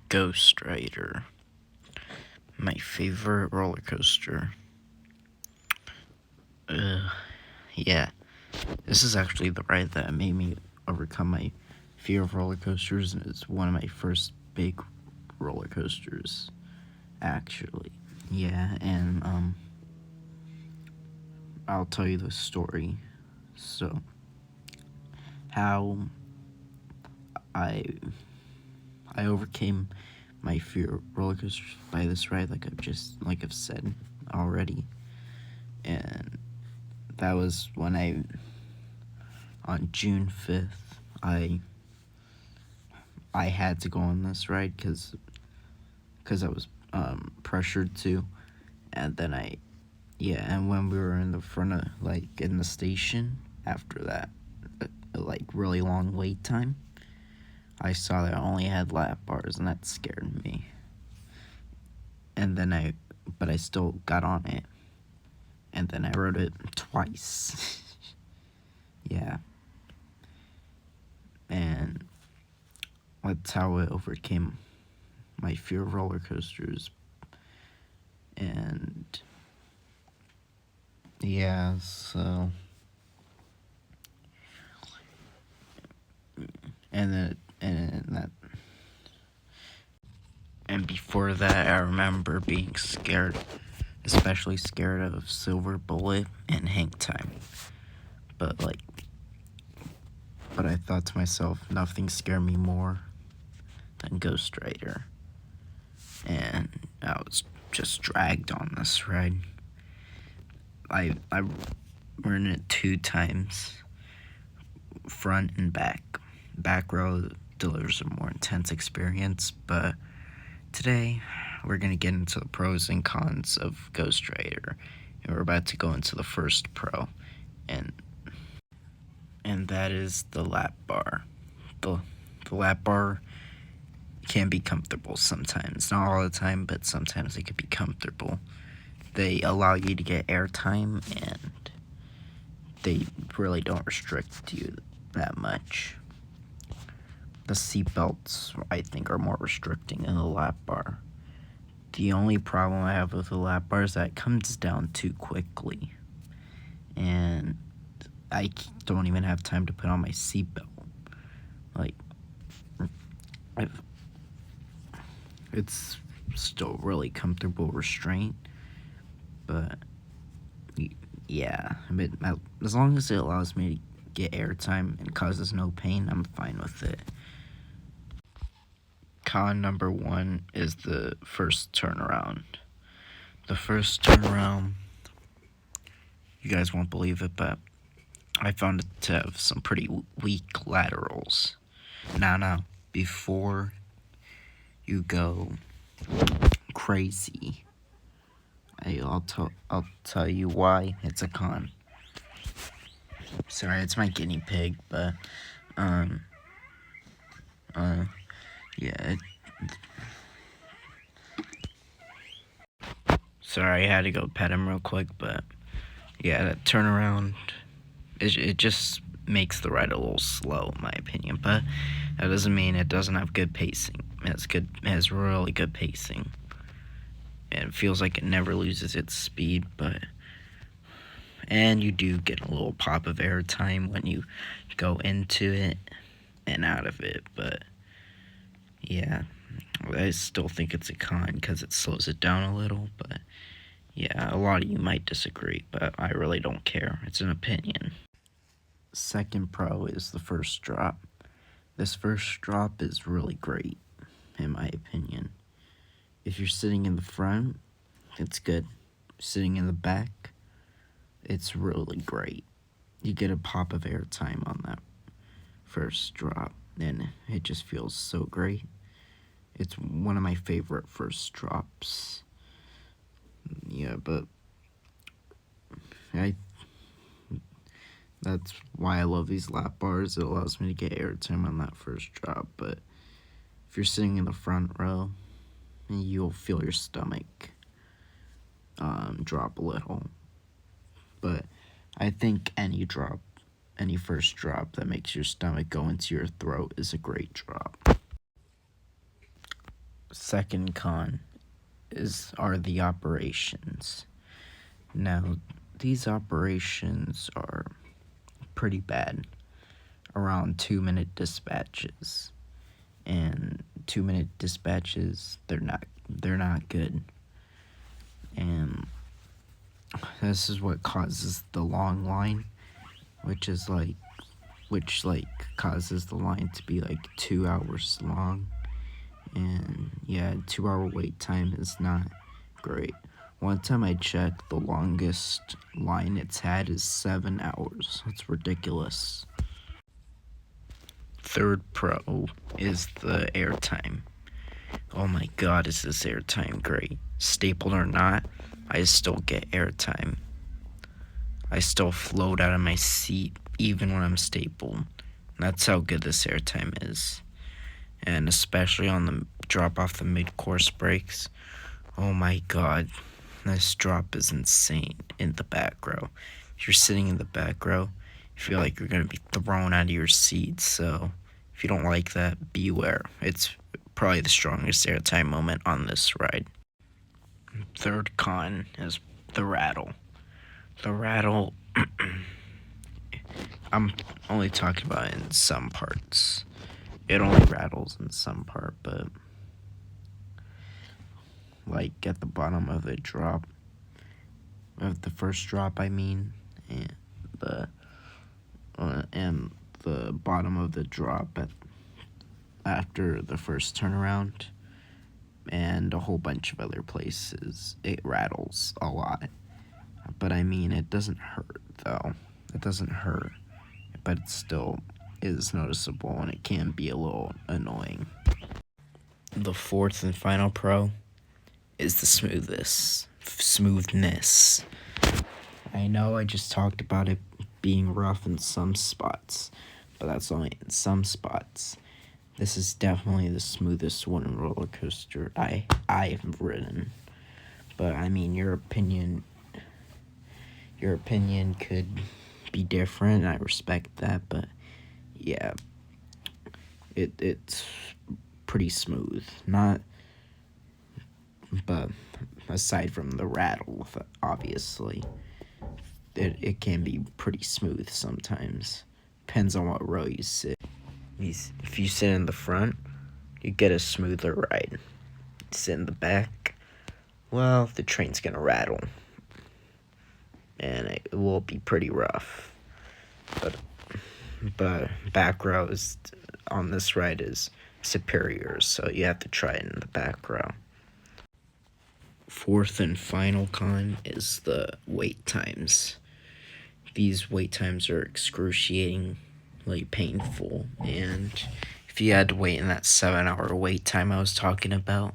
Ghostrider, my favorite roller coaster. Yeah, this is actually the ride that made me overcome my fear of roller coasters, and it's one of my first big roller coasters, actually. Yeah, and I'll tell you the story. So, how I overcame my fear of roller coasters by this ride, like I've said already, and that was when on June 5th, I had to go on this ride because I was pressured to, and then and when we were in the front of, in the station after that, really long wait time, I saw that I only had lap bars, and that scared me. And then but I still got on it, and then I rode it twice. Yeah. And that's how I overcame my fear of roller coasters. And yeah, so and before that, I remember being scared, especially scared of Silver Bullet and Hang Time. But I thought to myself, nothing scared me more than Ghostrider. And I was just dragged on this ride. I ran it 2 times, front and back. Back row delivers a more intense experience, but today we're going to get into the pros and cons of Ghostrider, and we're about to go into the first pro, and that is the lap bar. The lap bar can be comfortable sometimes, not all the time, but sometimes it can be comfortable. They allow you to get airtime, and they really don't restrict you that much. The seatbelts, I think, are more restricting than the lap bar. The only problem I have with the lap bar is that it comes down too quickly, and I don't even have time to put on my seatbelt. It's still really comfortable restraint, but yeah, as long as it allows me to get airtime and causes no pain, I'm fine with it. Con number 1 is the first turnaround. The first turnaround, you guys won't believe it, but I found it to have some pretty weak laterals. Now, before you go crazy, I'll tell you why it's a con. Sorry, it's my guinea pig, but yeah. Sorry, I had to go pet him real quick, but yeah, that turnaround, it just makes the ride a little slow, in my opinion, but that doesn't mean it doesn't have good pacing. It has really good pacing, and it feels like it never loses its speed, and you do get a little pop of air time when you go into it and out of it, but yeah, I still think it's a con because it slows it down a little, but yeah, a lot of you might disagree, but I really don't care. It's an opinion. Second pro is the first drop. This first drop is really great, in my opinion. If you're sitting in the front, it's good. Sitting in the back, it's really great. You get a pop of airtime on that first drop, and it just feels so great. It's one of my favorite first drops. Yeah, but that's why I love these lap bars. It allows me to get airtime on that first drop, but if you're sitting in the front row, you'll feel your stomach drop a little. But I think any first drop that makes your stomach go into your throat is a great drop. second con are the operations. Now, these operations are pretty bad. Around 2-minute dispatches. And 2-minute dispatches, they're not good. And this is what causes the long line, which causes the line to be like 2 hours long. And yeah, 2-hour wait time is not great. One time I checked, the longest line it's had is 7 hours. That's ridiculous. Third pro is the airtime. Oh my god, is this airtime great. Stapled or not, I still get airtime. I still float out of my seat even when I'm stapled. That's how good this airtime is. And especially on the drop off the mid-course brakes. Oh my god, this drop is insane in the back row. If you're sitting in the back row, you feel like you're going to be thrown out of your seat. So if you don't like that, beware. It's probably the strongest airtime moment on this ride. Third con is the rattle. The rattle, I'm only talking about it in some parts. It only rattles in some part, but like at the bottom of the drop, of the first drop, I mean, and the bottom of the drop after the first turnaround, and a whole bunch of other places, it rattles a lot. But I mean, it doesn't hurt though. It doesn't hurt, but it still is noticeable, and it can be a little annoying. The fourth and final pro is the smoothness. I know I just talked about it being rough in some spots, but that's only in some spots. This is definitely the smoothest wooden roller coaster I have ridden. But I mean, your opinion could be different. I respect that, but yeah, it's pretty smooth. But aside from the rattle, obviously, it can be pretty smooth sometimes. Depends on what row you sit. If you sit in the front, you get a smoother ride. Sit in the back, well, the train's gonna rattle, and it will be pretty rough. But back rows on this ride is superior, so you have to try it in the back row. Fourth and final con is the wait times. These wait times are excruciatingly painful, and if you had to wait in that 7-hour wait time I was talking about,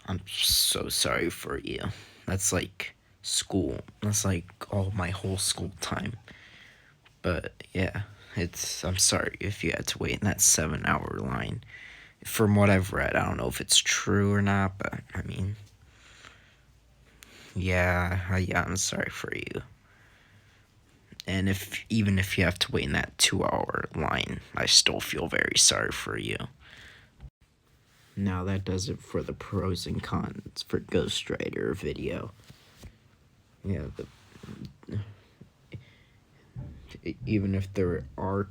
I'm so sorry for you. That's like school. That's like my whole school time. But yeah, I'm sorry if you had to wait in that 7-hour line. From what I've read, I don't know if it's true or not, but I mean, yeah, I'm sorry for you. And even if you have to wait in that 2-hour line, I still feel very sorry for you. Now that does it for the pros and cons for Ghostrider video. Yeah, even if there are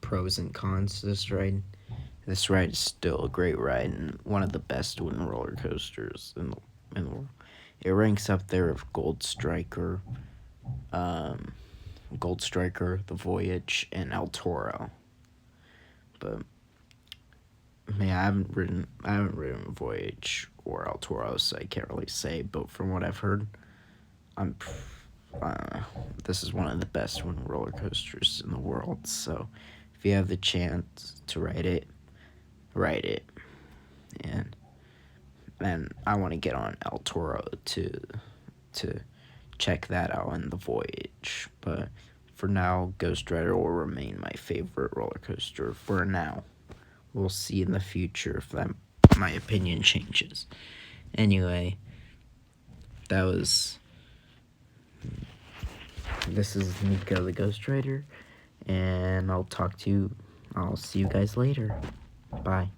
pros and cons to this ride is still a great ride and one of the best wooden roller coasters in the world. It ranks up there with Ghostrider, The Voyage, and El Toro. But man, I haven't ridden Voyage or El Toro, so I can't really say. But from what I've heard, this is one of the best wooden roller coasters in the world. So if you have the chance to ride it, and I want to get on El Toro to check that out in the Voyage. But for now, Ghostrider will remain my favorite roller coaster for now. We'll see in the future if my opinion changes. Anyway, this is Nico the Ghostrider, and I'll see you guys later. Bye.